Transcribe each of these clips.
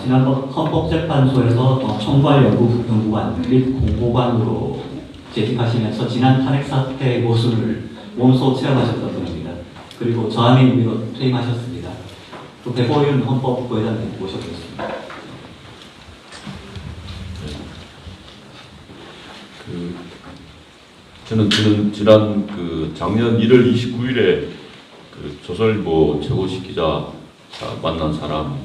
지난번 헌법재판소에서 총괄연구관 및 공보관으로 재직하시면서 지난 탄핵 사태 모순을 몸소 체험하셨던 분입니다. 그리고 저항의 의미로 퇴임하셨습니다. 또 배보윤 헌법부회장님 모셔보겠습니다. 저는 지난 작년 1월 29일에 조선일보 최고식 기자 만난 사람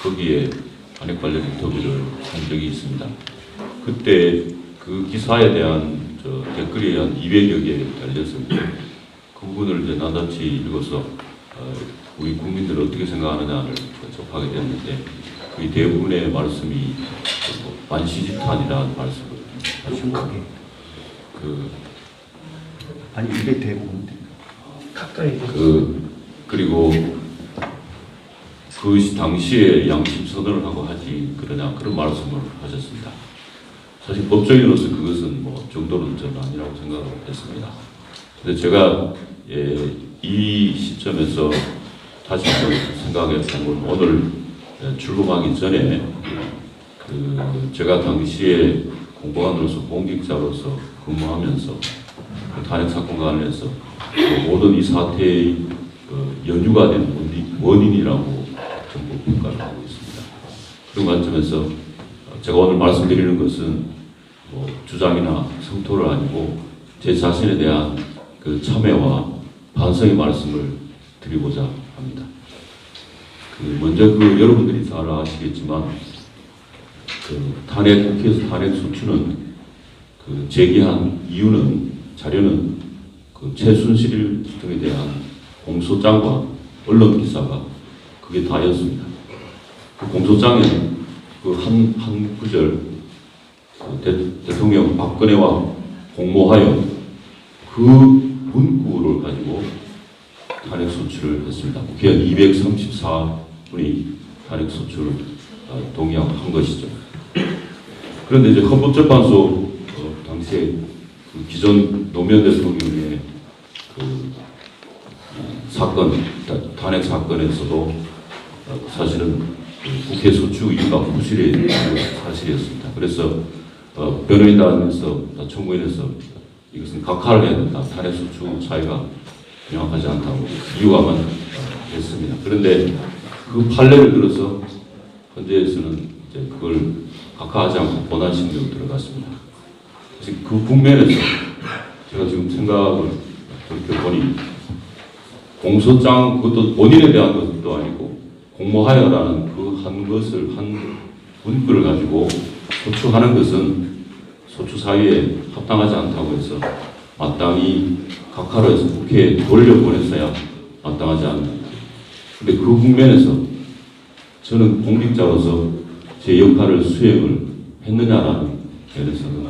거기에 탄핵 관련 인터뷰를 한 적이 있습니다. 그때 그 기사에 대한 댓글이 한 200여 개 달렸습니다. 그 부분을 이제 낱낱이 읽어서 우리 국민들은 어떻게 생각하느냐를 접하게 됐는데 그 대부분의 말씀이 만시지탄이라는 말씀을 하시고 아니 이게 대부분 가까이 그리고 그 당시에 양심 선언을 하고 하지 그러냐 그런 말씀을 하셨습니다. 사실 법조인으로서 그것은 정도는 저는 아니라고 생각을 했습니다. 근데 제가 이 시점에서 다시 한번 생각했던 건 오늘 출범하기 전에 제가 당시에 공보관으로서 공직자로서 근무하면서 탄핵 사건과 관련해서 모든 이 사태의 연유가 된 원인이라고 정부 평가를 하고 있습니다. 그런 관점에서 제가 오늘 말씀드리는 것은 주장이나 성토를 아니고 제 자신에 대한 참회와 반성의 말씀을 드리고자 합니다. 먼저 여러분들이 잘 아시겠지만 국회에서 탄핵 소추는 제기한 이유는 자료는 최순실 등에 대한 공소장과 언론 기사가 그게 다였습니다. 그 공소장에는 한 구절 대통령 박근혜와 공모하여 그 문구를 가지고 탄핵 소추를 했습니다. 국회의원 234분이 탄핵 소추를 동의한 것이죠. 그런데 이제 헌법재판소 당시에 기존 노무현 대통령의 사건, 탄핵 사건에서도 사실은 국회 소추 이유가 부실의 사실이었습니다. 그래서 변호인단에서 청구인에서 이것은 각하를 해야 된다. 탄핵 소추 사유가 명확하지 않다고 이유가만 했습니다. 그런데 그 판례를 들어서 헌재에서는 이제 그걸 각하하지 않고 본안심으로 들어갔습니다. 그래서 그 국면에서 제가 지금 생각을 돌이켜보니 공소장 그것도 본인에 대한 것도 아니고 공모하여라는 그 한 문구를 가지고 소추하는 것은 소추 사유에 합당하지 않다고 해서 마땅히 각하로 해서 국회에 돌려보냈어야 마땅하지 않는. 근데 그 국면에서 저는 공직자로서 제 역할을 수행을 했느냐라는 면에서는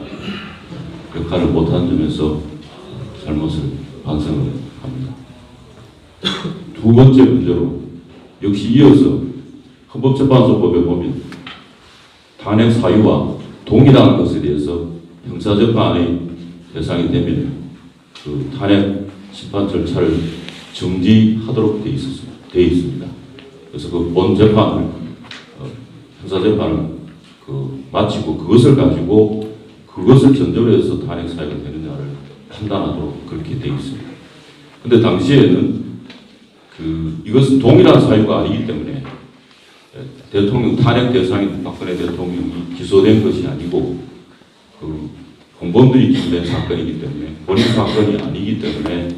역할을 못한 점에서 잘못을 반성을 합니다. 두 번째 문제로 역시 이어서 헌법재판소법에 보면 탄핵 사유와 동일한 것에 대해서 형사재판의 대상이 되면 탄핵 심판 절차를 정지하도록 되어 있습니다. 그래서 본 재판을 형사재판을 마치고 그것을 가지고 그것을 전제로 해서 탄핵 사유가 되느냐를 판단하도록 그렇게 되어 있습니다. 근데 당시에는 이것은 동일한 사유가 아니기 때문에 대통령 탄핵 대상인 박근혜 대통령이 기소된 것이 아니고 공범들이 기소된 사건이기 때문에 본인 사건이 아니기 때문에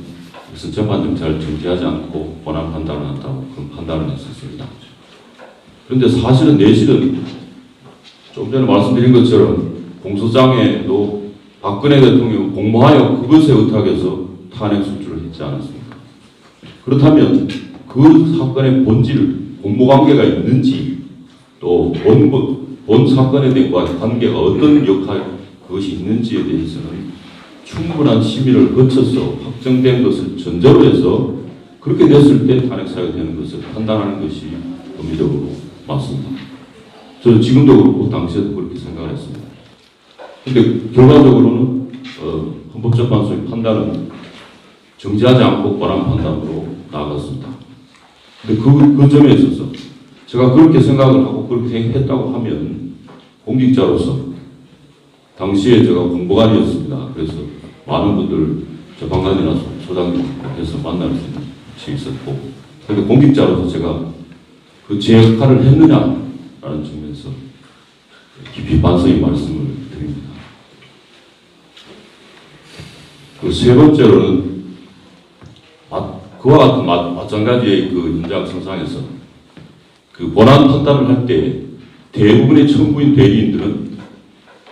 이것은 재판 절차를 정지하지 않고 본안 판단을 한다고 그런 판단을 했었습니다. 그런데 사실은 내실은 좀 전에 말씀드린 것처럼 공소장에도 박근혜 대통령 공모하여 그것에 의탁해서 탄핵 소추를 했지 않았습니까? 그렇다면 그 사건의 본질, 공모관계가 있는지 또 본 사건에 대한 관계가 어떤 역할 그것이 있는지에 대해서는 충분한 심의를 거쳐서 확정된 것을 전제로 해서 그렇게 됐을 때 탄핵 사유가 되는 것을 판단하는 것이 법리적으로 맞습니다. 저는 지금도 그렇고 당시에도 그렇게 생각을 했습니다. 그런데 결과적으로는 헌법재판소의 판단은 정지하지 않고 권한 판단으로 나아갔습니다. 근데 그 점에 있어서 제가 그렇게 생각을 하고 그렇게 했다고 하면 공직자로서 당시에 제가 공보관이었습니다. 그래서 많은 분들 재판관이나 소장님 해서 만날 수 있었고, 그런데 공직자로서 제가 그 제 역할을 했느냐라는 측면에서 깊이 반성의 말씀을 드립니다. 그 세 번째로는 그와 같은 마찬가지의 그 현장 상상에서 그 본안 판단을 할 때 대부분의 청구인 대리인들은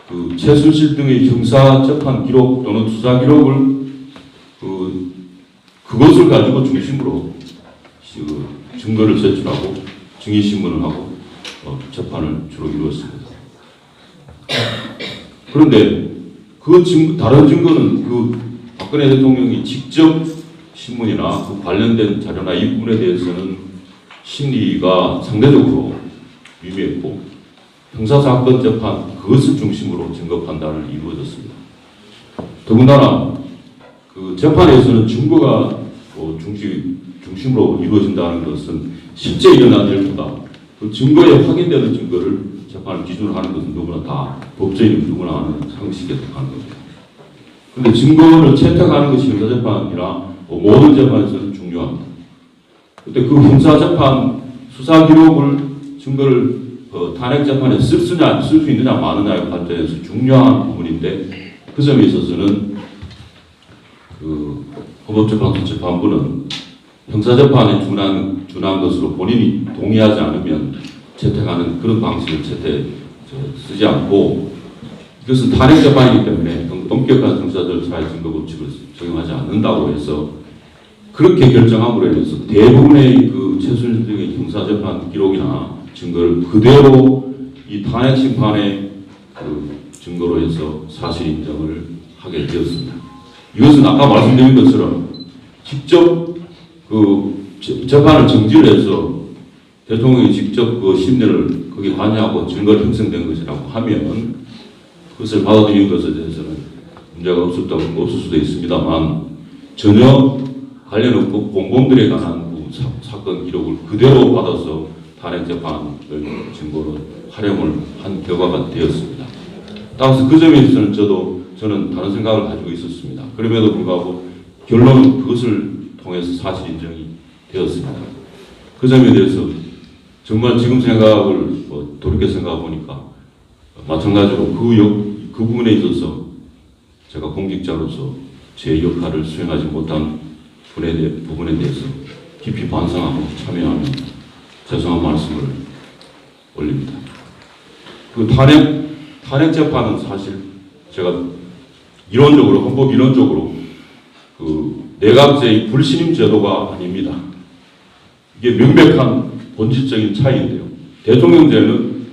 그 최순실 등의 형사 재판 기록 또는 수사 기록을 그것을 가지고 중심으로 증거를 제출하고 증인 신문을 하고 재판을 주로 이루었습니다. 그런데 다른 증거는 그 박근혜 대통령이 직접 신문이나 그 관련된 자료나 이 부분에 대해서는 심리가 상대적으로 미미했고 형사사건 재판 그것을 중심으로 증거 판단을 이루어졌습니다. 더군다나 그 재판에서는 증거가 중심으로 이루어진다는 것은 실제 일어난 일보다 그 증거에 확인되는 증거를 재판을 기준으로 하는 것은 누구나 다 법조인은 누구나 아는 상식에 속하는 겁니다. 그런데 증거를 채택하는 것이 형사재판이나 모든 재판에서는 중요합니다. 그때 그 형사재판 수사 기록을 증거를 탄핵 재판에 쓸 수 있느냐 마느냐의 관점에서 중요한 부분인데 그 점에 있어서는 그 헌법재판소 재판부는 형사재판에 준한 것으로 본인이 동의하지 않으면 채택하는 그런 방식을 쓰지 않고 이것은 탄핵 재판이기 때문에 엄격한 형사 절차의 증거 법칙을 적용하지 않는다고 해서 그렇게 결정함으로 인해서 대부분의 그 최순실 등의 형사재판 기록이나 증거를 그대로 이 탄핵 심판의 그 증거로 해서 사실 인정을 하게 되었습니다. 이것은 아까 말씀드린 것처럼 직접 그 재판을 정지를 해서 대통령이 직접 그 심리를 거기에 관여하고 증거를 형성된 것이라고 하면 그것을 받아들이는 것에 대해서는 문제가 없을 수도 있습니다만 전혀 관련 없고 공범들에 관한 사건 기록을 그대로 받아서 탄핵 재판을 증거로 활용을 한 결과가 되었습니다. 따라서 그 점에 있어서는 저는 다른 생각을 가지고 있었습니다. 그럼에도 불구하고 결론은 그것을 통해서 사실 인정이 되었습니다. 그 점에 대해서 정말 지금 생각을 돌이켜 생각해 보니까 마찬가지로 그 부분에 있어서 제가 공직자로서 제 역할을 수행하지 못한 부분에 대해서 깊이 반성하고 참여하며 죄송한 말씀을 올립니다. 그 탄핵 재판은 사실 제가 이론적으로 헌법 이론적으로 그 내각제의 불신임 제도가 아닙니다. 이게 명백한 본질적인 차이인데요. 대통령제는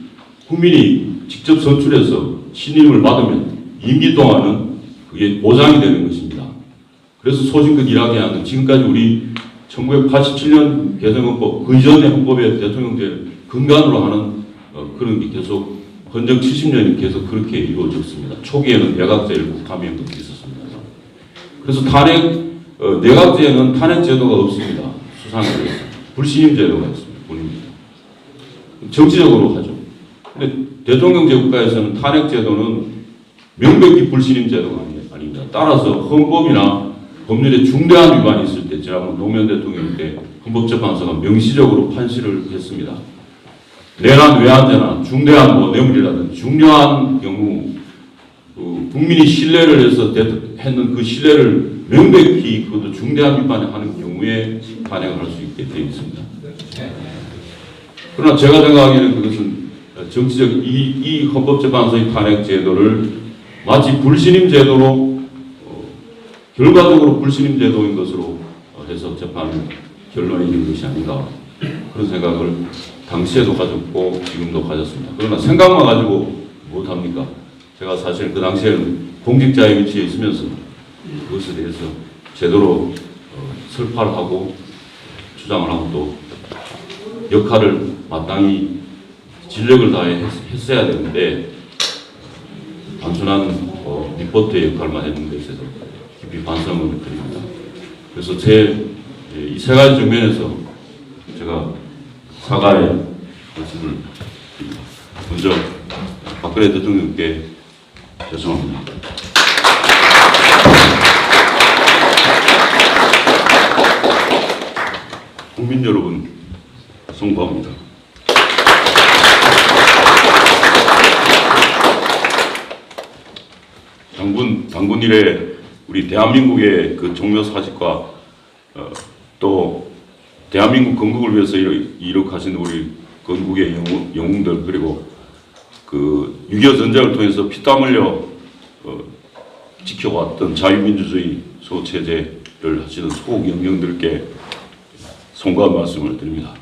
국민이 직접 선출해서 신임을 받으면 임기 동안은 그게 보장이 되는 것입니다. 그래서 소신껏 일하게 하는 지금까지 우리 1987년 개정헌법 그 이전의 헌법의 대통령제를 근간으로 하는 그런 게 계속 헌정 70년이 계속 그렇게 이루어졌습니다. 초기에는 내각제를 국함한 것도 있었습니다. 그래서 내각제에는 탄핵 제도가 없습니다. 수상에서 불신임 제도가 있습니다. 본인입니다. 정치적으로 하죠. 근데 대통령제 국가에서는 탄핵 제도는 명백히 불신임 제도가 아닙니다. 따라서 헌법이나 법률에 중대한 위반이 있을 때 지난번 노무현 대통령 때 헌법재판소가 명시적으로 판시를 했습니다. 내란 외환제나 중대한 뇌물이라든지 중요한 경우 국민이 신뢰를 해서 했는 그 신뢰를 명백히 그것도 중대한 위반을 하는 경우에 탄핵을 할 수 있게 되어 있습니다. 그러나 제가 생각하기에는 그것은 정치적 이 헌법재판소의 탄핵 제도를 마치 불신임 제도로 결과적으로 불신임 제도인 것으로 해서 재판 결론이 있는 것이 아닌가 그런 생각을 당시에도 가졌고 지금도 가졌습니다. 그러나 생각만 가지고 못합니까? 제가 사실 그 당시에는 공직자의 위치에 있으면서 그것에 대해서 제대로 설파를 하고 주장을 하고 또 역할을 마땅히 진력을 다해 했어야 되는데 단순한 리포트의 역할만 했는 것에 대해서 깊이 반성을 드립니다. 그래서 이 세 가지 측면에서 제가 사과의 말씀을 드립니다. 먼저 박근혜 대통령께 죄송합니다. 국민 여러분, 송구합니다. 당군 이래 우리 대한민국의 그 종묘 사직과 또 대한민국 건국을 위해서 이룩하신 우리 건국의 영웅들, 그리고 그 6.25 전쟁을 통해서 피땀 흘려 지켜왔던 자유민주주의 소체제를 하시는 소국 영령들께 송구한 말씀을 드립니다.